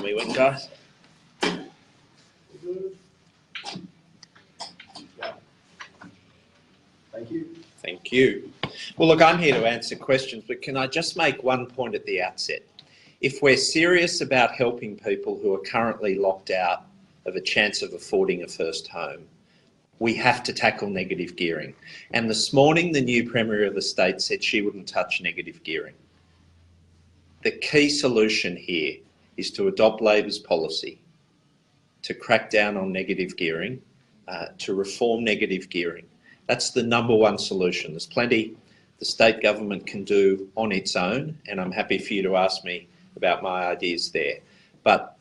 me when, guys. Thank you. Thank you. Well, look, I'm here to answer questions, but can I just make one point at the outset? If we're serious about helping people who are currently locked out of a chance of affording a first home, we have to tackle negative gearing. And this morning, the new Premier of the state said she wouldn't touch negative gearing. The key solution here is to adopt Labor's policy to crack down on negative gearing, to reform negative gearing. That's the number one solution. There's plenty the state government can do on its own, and I'm happy for you to ask me about my ideas there. But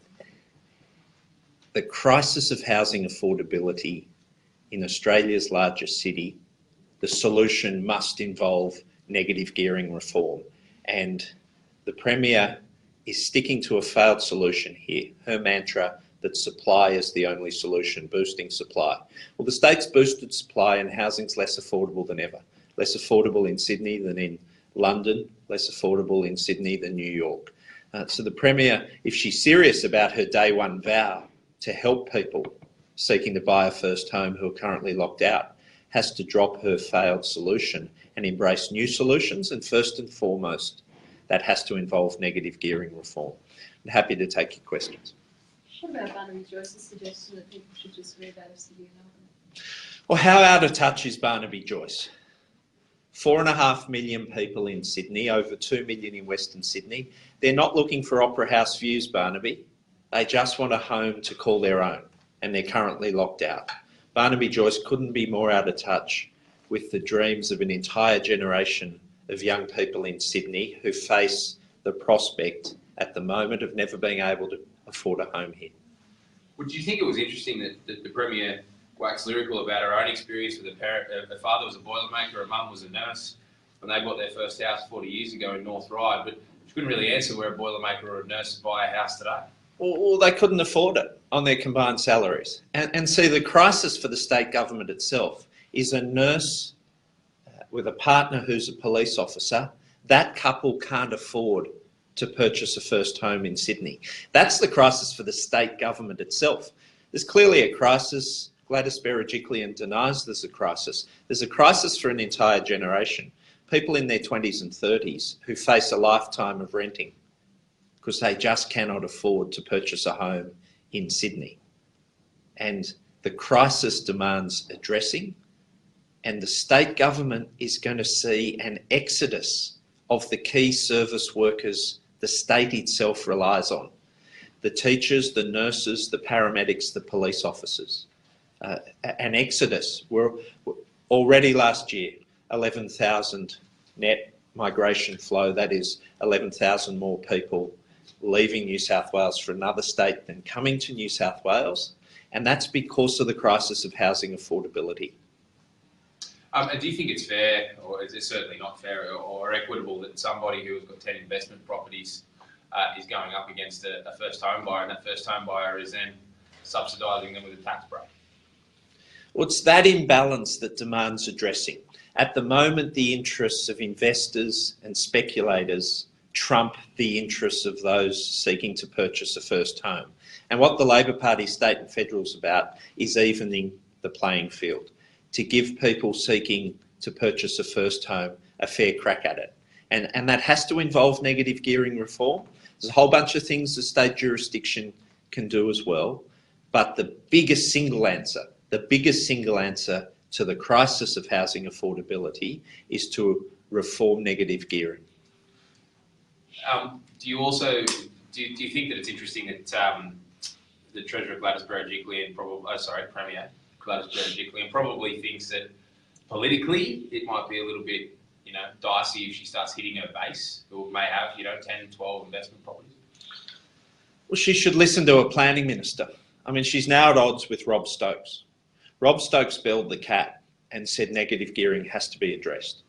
the crisis of housing affordability in Australia's largest city, the solution must involve negative gearing reform. And the Premier is sticking to a failed solution here. Her mantra that supply is the only solution, boosting supply. Well, the state's boosted supply and housing's less affordable than ever. Less affordable in Sydney than in London, less affordable in Sydney than New York. So the Premier, if she's serious about her day one vow to help people seeking to buy a first home who are currently locked out, has to drop her failed solution and embrace new solutions. And first and foremost, that has to involve negative gearing reform. I'm happy to take your questions. What about Barnaby Joyce's suggestion that people should just move out of Sydney and Melbourne? Well, how out of touch is Barnaby Joyce? 4.5 million people in Sydney, over 2 million in Western Sydney. They're not looking for Opera House views, Barnaby. They just want a home to call their own, and they're currently locked out. Barnaby Joyce couldn't be more out of touch with the dreams of an entire generation of young people in Sydney who face the prospect at the moment of never being able to afford a home here. Would you think it was interesting that the Premier waxed lyrical about her own experience with her father was a boilermaker, her mum was a nurse, and they bought their first house 40 years ago in North Ryde, but she couldn't really answer where a boilermaker or a nurse would buy a house today? Well, they couldn't afford it on their combined salaries. And see, the crisis for the state government itself is a nurse with a partner who's a police officer. That couple can't afford to purchase a first home in Sydney. That's the crisis for the state government itself. There's clearly a crisis. Gladys Berejiklian denies there's a crisis. There's a crisis for an entire generation. People in their 20s and 30s who face a lifetime of renting because they just cannot afford to purchase a home in Sydney. And the crisis demands addressing, and the state government is going to see an exodus of the key service workers the state itself relies on. The teachers, the nurses, the paramedics, the police officers. An exodus. We're already last year, 11,000 net migration flow. That is 11,000 more people leaving New South Wales for another state than coming to New South Wales. And that's because of the crisis of housing affordability. And do you think it's fair, or is it certainly not fair or equitable that somebody who has got 10 investment properties is going up against a first home buyer, and that first home buyer is then subsidising them with a tax break? Well, it's that imbalance that demands addressing. At the moment, the interests of investors and speculators trump the interests of those seeking to purchase a first home. And what the Labor Party, state and federal, is about is evening the playing field, to give people seeking to purchase a first home a fair crack at it. And that has to involve negative gearing reform. There's a whole bunch of things the state jurisdiction can do as well. But the biggest single answer to the crisis of housing affordability is to reform negative gearing. Do you also do you think that it's interesting that the Treasurer Gladys Berejiklian, Premier Gladys Berejiklian, probably thinks that politically it might be a little bit, dicey if she starts hitting her base, who may have, 10, 12 investment properties? Well, she should listen to a planning minister. I mean, she's now at odds with Rob Stokes. Rob Stokes belled the cat and said negative gearing has to be addressed.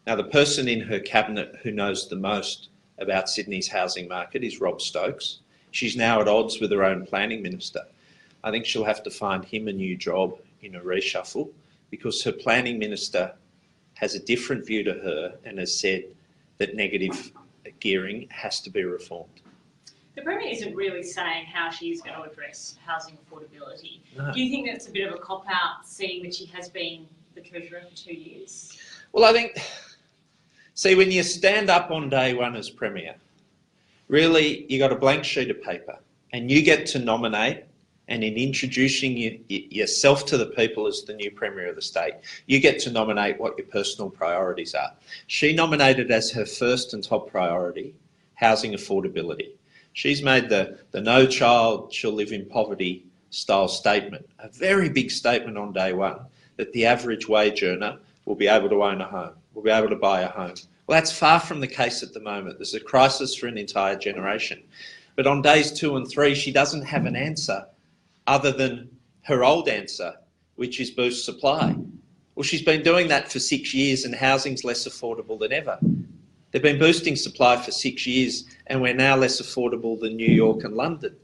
Now, the person in her cabinet who knows the most about Sydney's housing market is Rob Stokes. She's now at odds with her own planning minister. I think she'll have to find him a new job in a reshuffle, because her planning minister has a different view to her and has said that negative gearing has to be reformed. The Premier isn't really saying how she is going to address housing affordability. No. Do you think that's a bit of a cop-out, seeing that she has been the Treasurer for 2 years? Well, I think, see, when you stand up on day one as Premier, really you got a blank sheet of paper and you get to nominate, and in introducing yourself to the people as the new Premier of the state, you get to nominate what your personal priorities are. She nominated as her first and top priority housing affordability. She's made the no child shall live in poverty style statement, a very big statement on day one, that the average wage earner will be able to own a home, will be able to buy a home. Well, that's far from the case at the moment. There's a crisis for an entire generation. But on days 2 and 3, she doesn't have an answer other than her old answer, which is boost supply. Well, she's been doing that for 6 years and housing's less affordable than ever. They've been boosting supply for 6 years and we're now less affordable than New York and London.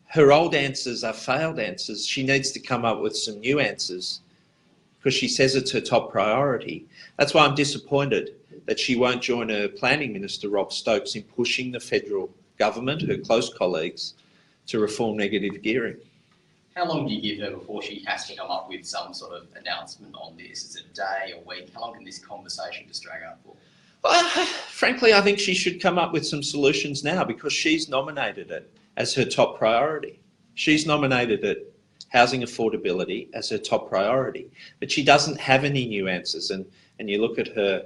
Her old answers are failed answers. She needs to come up with some new answers because she says it's her top priority. That's why I'm disappointed that she won't join her Planning Minister, Rob Stokes, in pushing the federal government, her close colleagues, to reform negative gearing. How long do you give her before she has to come up with some sort of announcement on this? Is it a day, a week? How long can this conversation just drag out for? Frankly, I think she should come up with some solutions now because she's nominated it as her top priority. She's nominated it, housing affordability, as her top priority. But she doesn't have any new answers. And you look at her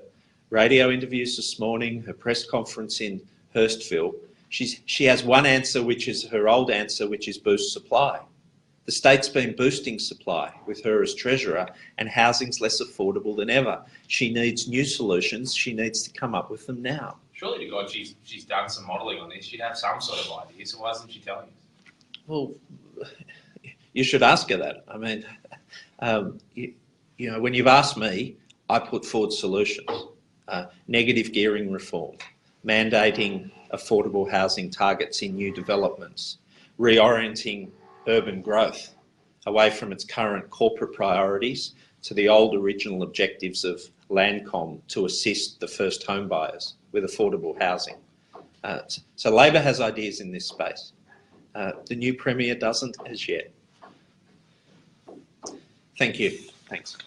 radio interviews this morning, her press conference in Hurstville, she has one answer, which is her old answer, which is boost supply. The state's been boosting supply with her as Treasurer and housing's less affordable than ever. She needs new solutions. She needs to come up with them now. Surely to God she's done some modelling on this. She'd have some sort of idea, so why isn't she telling us? Well, you should ask her that. I mean, you know, when you've asked me, I put forward solutions. Negative gearing reform, mandating affordable housing targets in new developments, reorienting urban growth away from its current corporate priorities to the old original objectives of Landcom to assist the first home buyers with affordable housing. So Labor has ideas in this space. The new Premier doesn't as yet. Thank you. Thanks.